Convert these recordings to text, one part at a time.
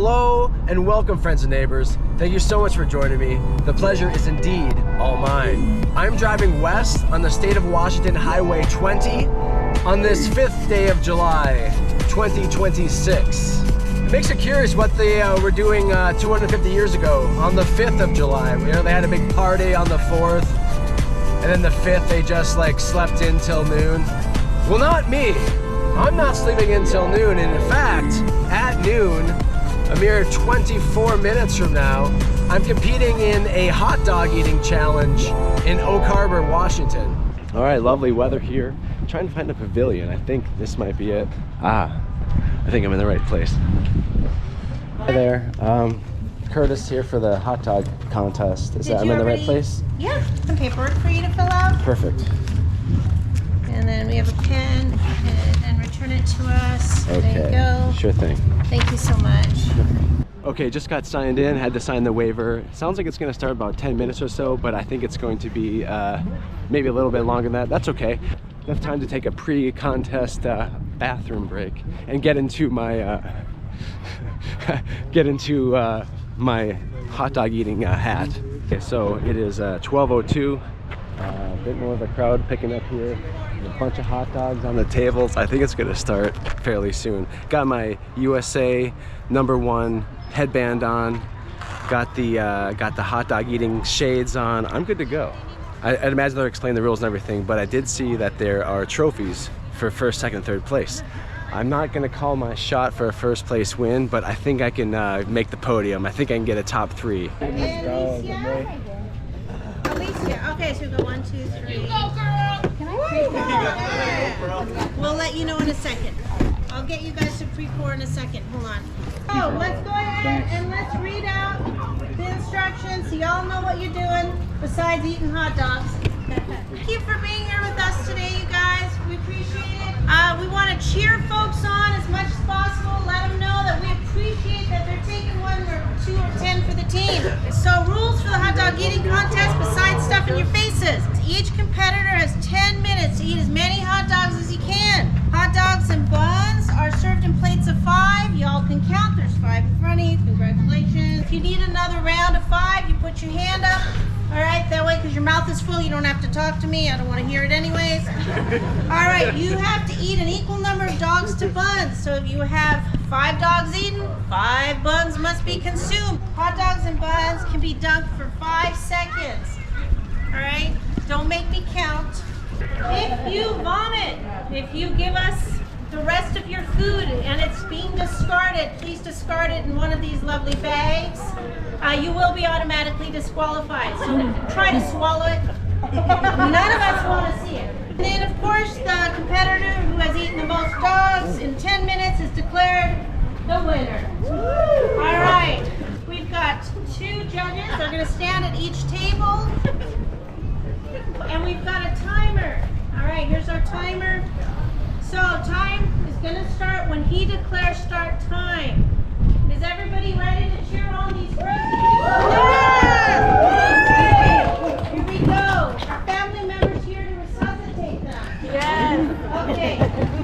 Hello and welcome, friends and neighbors. Thank you so much for joining me. The pleasure is indeed all mine. I'm driving west on the state of Washington Highway 20 on this 5th day of July, 2026. It makes it curious what they were doing 250 years ago on the 5th of July. You know, they had a big party on the 4th, and then the 5th they just like slept in till noon. Well, not me. I'm not sleeping until noon, and in fact, at noon, a mere 24 minutes from now, I'm competing in a hot dog eating challenge in Oak Harbor, Washington. All right, lovely weather here. I'm trying to find a pavilion. I think this might be it. I think I'm in the right place. Hi there, Curtis here for the hot dog contest. I'm in the right place? Yeah, some paperwork for you to fill out. Perfect. And then we have a pen, and return it to us. Okay. There you go. Sure thing. Thank you so much. Okay, just got signed in, had to sign the waiver. Sounds like it's gonna start about 10 minutes or so, but I think it's going to be maybe a little bit longer than that. That's okay. Enough time to take a pre-contest bathroom break and get into my my hot dog eating hat. Okay, so it is 12:02. A bit more of a crowd picking up here. A bunch of hot dogs on the tables. I think it's gonna start fairly soon. Got my USA #1 headband on. Got the hot dog eating shades on. I'm good to go. I'd imagine they'll explain the rules and everything, but I did see that there are trophies for first, second, third place. I'm not gonna call my shot for a first place win, but I think I can make the podium. I think I can get a top 3. Alicia, okay, so we go 1, 2, 3. You go, girl! Can I We'll let you know in a second. I'll get you guys to pre-pour in a second. Hold on. So let's go ahead and let's read out the instructions so y'all know what you're doing besides eating hot dogs. Thank you for being here with us today, you guys. We appreciate it. We want to cheer folks on as much as possible. Let them know that we appreciate that they're taking 1 or 2 or 10 for the team. So rules for the hot dog eating contest besides stuffing your faces. Each competitor has 10 minutes to eat as many hot dogs as you can. Hot dogs and buns are served in plates of 5. Y'all can count. There's 5 in front of you. Congratulations. If you need another round of 5, you put your hand up. All right, that way, because your mouth is full, you don't have to talk to me. I don't want to hear it anyways. All right, you have to eat an equal number of dogs to buns. So if you have 5 dogs eaten, 5 buns must be consumed. Hot dogs and buns can be dunked for 5 seconds. All right, don't make me count. If you vomit, if you give us the rest of your food and it's being discarded, please discard it in one of these lovely bags. You will be automatically disqualified, so try to swallow it. None of us want to see it. And then, of course, the competitor who has eaten the most dogs in 10 minutes is declared the winner. All right, we've got 2 judges. They're going to stand at each table. And we've got a timer. All right, here's our timer. So time is going to start when he declares start time. Is everybody ready to cheer on these crazy people? Yes! Okay, here we go. Our family members here to resuscitate them. Yes. Okay,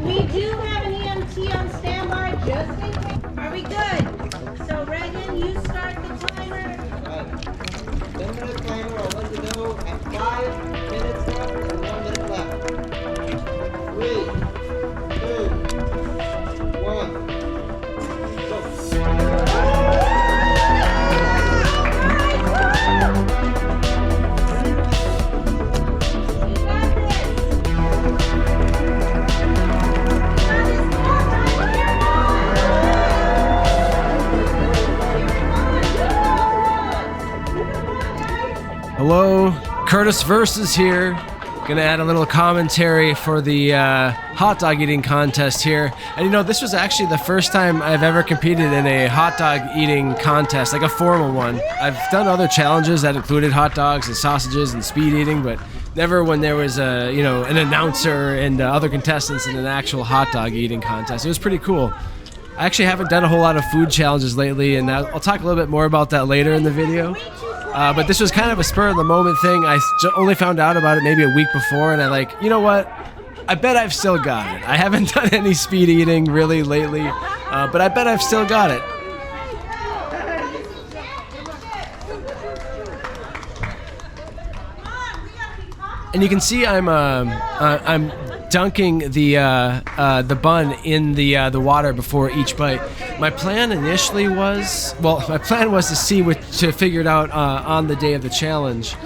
we do have an EMT on standby just in case. Are we good? So Reagan, you start the timer. 10-minute timer. I'll let you know at 5 minutes left and 1 minute left. 3, 2, 1. Go. Hello, Curtis Versus here. Gonna add a little commentary for the hot dog eating contest here. And you know, this was actually the first time I've ever competed in a hot dog eating contest, like a formal one. I've done other challenges that included hot dogs and sausages and speed eating, but never when there was a, you know, an announcer and other contestants in an actual hot dog eating contest. It was pretty cool. I actually haven't done a whole lot of food challenges lately, and I'll talk a little bit more about that later in the video. But this was kind of a spur of the moment thing. I only found out about it maybe a week before, and you know what? I bet I've still got it. I haven't done any speed eating really lately, but I bet I've still got it. And you can see I'm dunking the bun in the water before each bite. My plan initially was, to figure it out on the day of the challenge.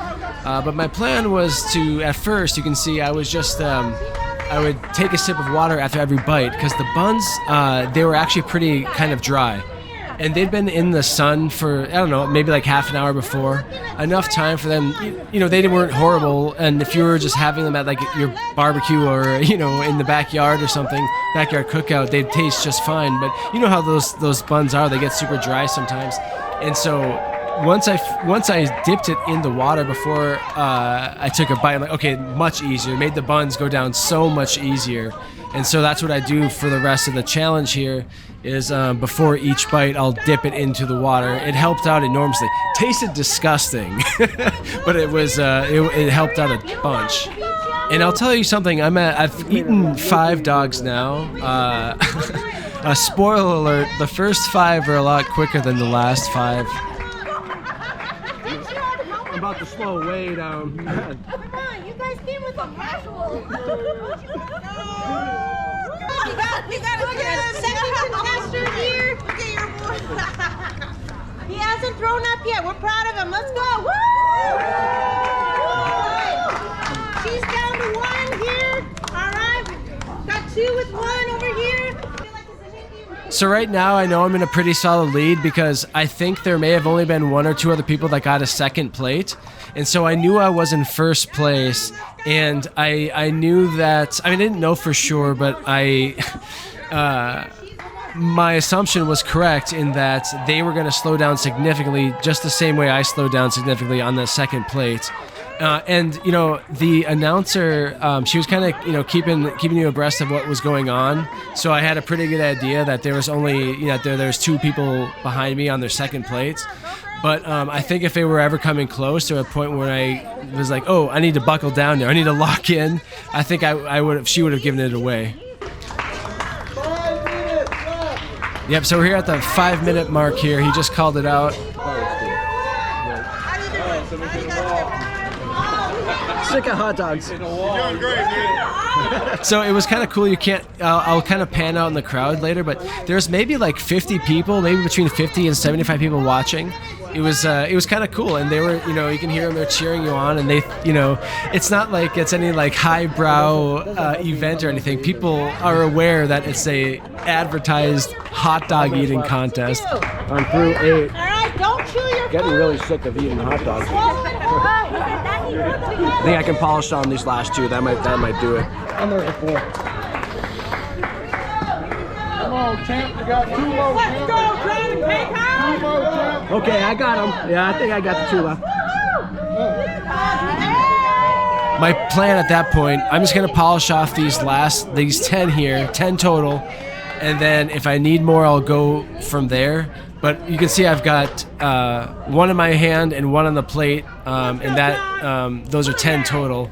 But my plan was to, at first, you can see I was just, I would take a sip of water after every bite because the buns, they were actually pretty kind of dry. And they'd been in the sun for, I don't know, maybe like half an hour before. Enough time for them, they weren't horrible. And if you were just having them at like your barbecue or, in the backyard or something, backyard cookout, they'd taste just fine. But you know how those buns are, they get super dry sometimes. And so once I dipped it in the water before I took a bite, I'm like, okay, much easier. Made the buns go down so much easier. And so that's what I do for the rest of the challenge here is before each bite, I'll dip it into the water. It helped out enormously. Tasted disgusting, but it was it helped out a bunch. And I'll tell you something, I've eaten 5 dogs now. A spoiler alert, the first 5 are a lot quicker than the last 5. I'm about to slow way down. Come on, you guys came with a casual. You got a second contestant here. Look at your boy. He hasn't thrown up yet. We're proud of him. Let's go. Woo! She's down to 1 here. All right. Got 2 with 1 over here. So right now I know I'm in a pretty solid lead because I think there may have only been 1 or 2 other people that got a second plate. And so I knew I was in first place, and I knew that, I didn't know for sure, but my assumption was correct in that they were going to slow down significantly, just the same way I slowed down significantly on the second plate. And the announcer, she was kind of keeping you abreast of what was going on. So I had a pretty good idea that there was only there's 2 people behind me on their second plates. But I think if they were ever coming close to a point where I was like, oh, I need to buckle down there, I need to lock in, I think she would have given it away. 5 minutes left. Yep. So we're here at the 5-minute mark here. He just called it out. Sick of hot dogs. You're doing great, dude. So it was kind of cool. You can't. I'll kind of pan out in the crowd later, but there's maybe like 50 people, maybe between 50 and 75 people watching. It was kind of cool, and they were, you can hear them. They're cheering you on, and they, it's not like it's any like highbrow event or anything. People are aware that it's a advertised hot dog eating contest. I'm through 8. All right, don't chew your Getting food. really sick of eating hot dogs. I think I can polish on these last 2. That might do it. I'm there for 4. Come on, champ. You got 2 more, Let's champ. go, Dragon Cake 2 more, champ. Okay, I got them. Yeah, I think I got the 2 left. My plan at that point, I'm just gonna polish off these 10 here, 10 total, and then if I need more, I'll go from there. But you can see I've got 1 in my hand and 1 on the plate, and that those are 10 total.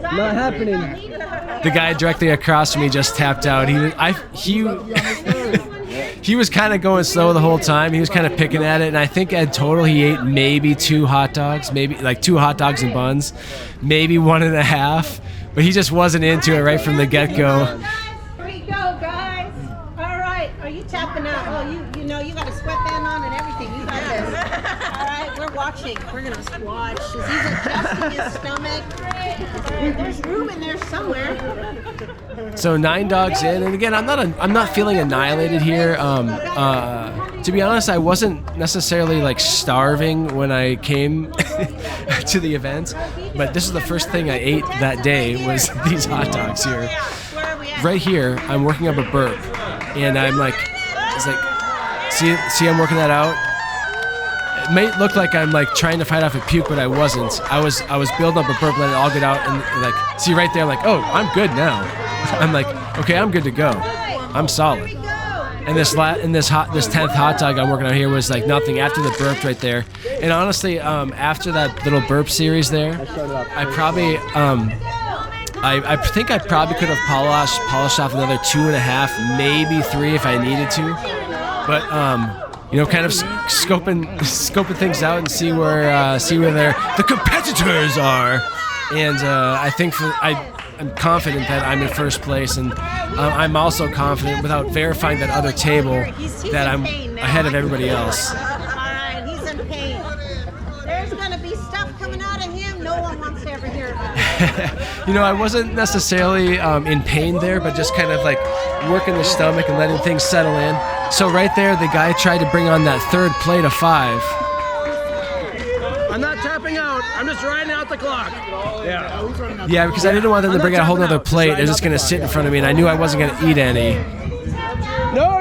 Not happening. The guy directly across from me just tapped out. He was kind of going slow the whole time. He was kind of picking at it, and I think in total he ate maybe 2 hot dogs, maybe like 2 hot dogs and buns, maybe 1.5. But he just wasn't into it right from the get-go. Here we go, guys. All right, are you tapping out? Oh, you got a sweatband on and everything. You got this. All right, we're watching. We're gonna watch. He's adjusting his stomach. There's room in there somewhere. So 9 dogs in, and again, I'm not feeling annihilated here. To be honest, I wasn't necessarily like starving when I came to the event, but this is the first thing I ate that day was these hot dogs here. Where are we at? Right here, I'm working up a burp, and it's like, see, I'm working that out. It may look like I'm like trying to fight off a puke, but I wasn't. I was building up a burp, letting it all get out, and like, see right there, I'm like, oh, I'm good now. I'm like, okay, I'm good to go. I'm solid. And this 10th hot dog I'm working on here was like nothing after the burp right there. And honestly, after that little burp series there, I probably I think I probably could have polished off another 2.5, maybe 3 if I needed to. But kind of scoping things out and see where the competitors are. And I think I'm confident that I'm in first place, and I'm also confident, without verifying that other table, that I'm ahead of everybody else. All right, he's in pain. There's gonna be stuff coming out of him no one wants to ever hear about. You know, I wasn't necessarily in pain there, but just kind of like working the stomach and letting things settle in. So right there, the guy tried to bring on that third plate of 5. I'm not tapping out. I'm just riding out the clock. Yeah. Yeah, because I didn't want them to bring out a whole other plate. They're just going to sit in front of me, and I knew I wasn't going to eat any. No.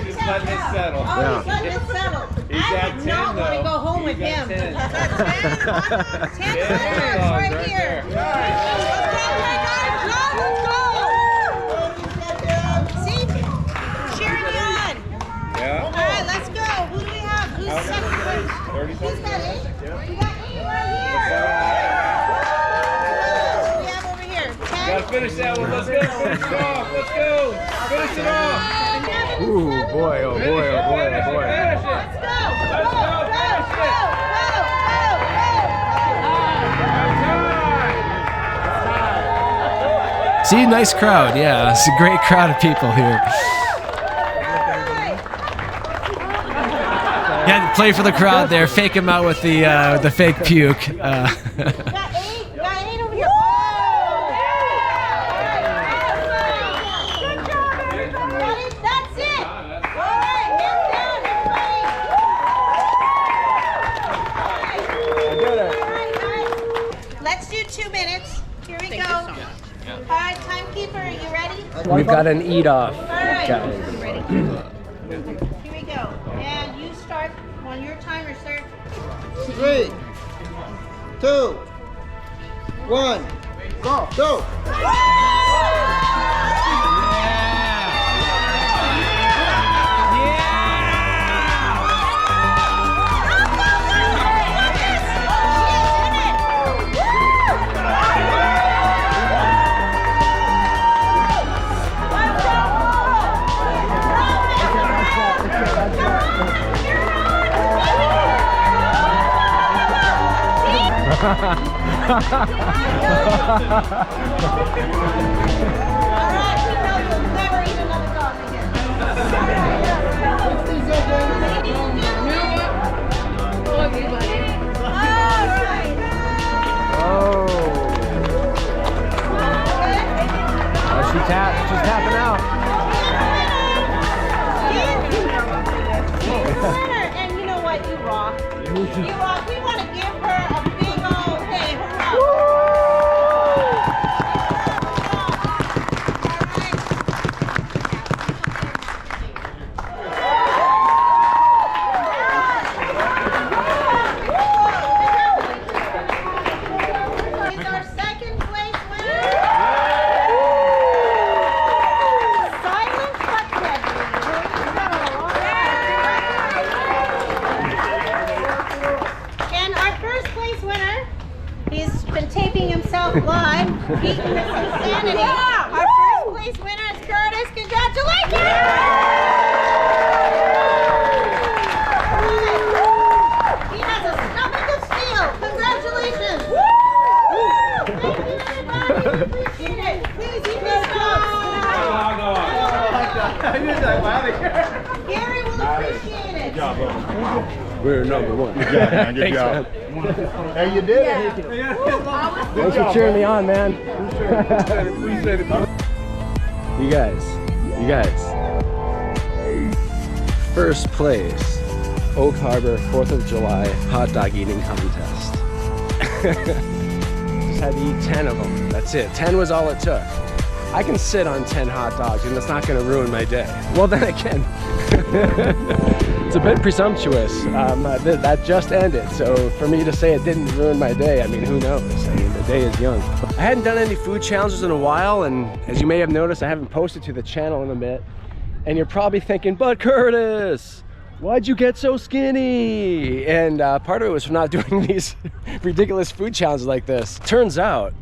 He's letting it settle. Oh, he's letting it settle. I would not want to go home with him. 10 right here. See? Cheering you on. Yeah. All right, let's go. Who do we have? Who's second place? 30 Who's seconds. got 8? We got 8 right here. Who do we have over here? 10? Gotta finish that one. Let's go. Finish it off. Let's go. Finish it off. Ooh, boy, oh boy, oh boy, oh boy. Finish it. Let's go. Let's go. Finish it. See, nice crowd. Yeah, it's a great crowd of people here. Yeah, play for the crowd there. Fake him out with the fake puke. Got 8 over here. Good job, everybody. That's it. All right, hands down, everybody. Let's do 2 minutes. Here we go. All right, timekeeper, are you ready? We've got an eat off. All right. Guys. Here we go. And you start on your timer, sir. 3, 2, 1, go. Alright, we know you'll never eat another dog again. Alright. She's tapping out. And you know what? You rock. You rock. We want to give her a big old hey, hurrah. He's our second place winner. Silent but deadly. And our first place winner, he's been taping himself live, beating this insanity. Our first place winner is Curtis. Congratulations! He has a stomach of steel. Congratulations! Appreciate it. Please eat this dog. Gary will appreciate it. We're number 1. Good job, man. Good job. Hey, you did it. Thanks for cheering me on, man. You guys. First place, Oak Harbor 4th of July hot dog eating contest. Just had to eat 10 of them. That's it. 10 was all it took. I can sit on 10 hot dogs and it's not going to ruin my day. Well, then again, it's a bit presumptuous. That just ended, so for me to say it didn't ruin my day, I mean, who knows? I mean, the day is young. I hadn't done any food challenges in a while, and as you may have noticed, I haven't posted to the channel in a bit. And you're probably thinking, but Curtis, why'd you get so skinny? And part of it was from not doing these ridiculous food challenges like this. Turns out,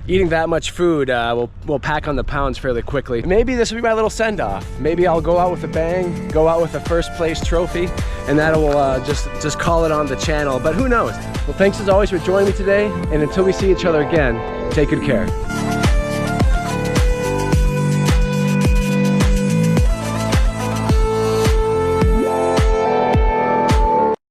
eating that much food will pack on the pounds fairly quickly. Maybe this will be my little send-off. Maybe I'll go out with a bang, go out with a first place trophy, and that will just call it on the channel. But who knows? Well, thanks as always for joining me today, and until we see each other again, take good care.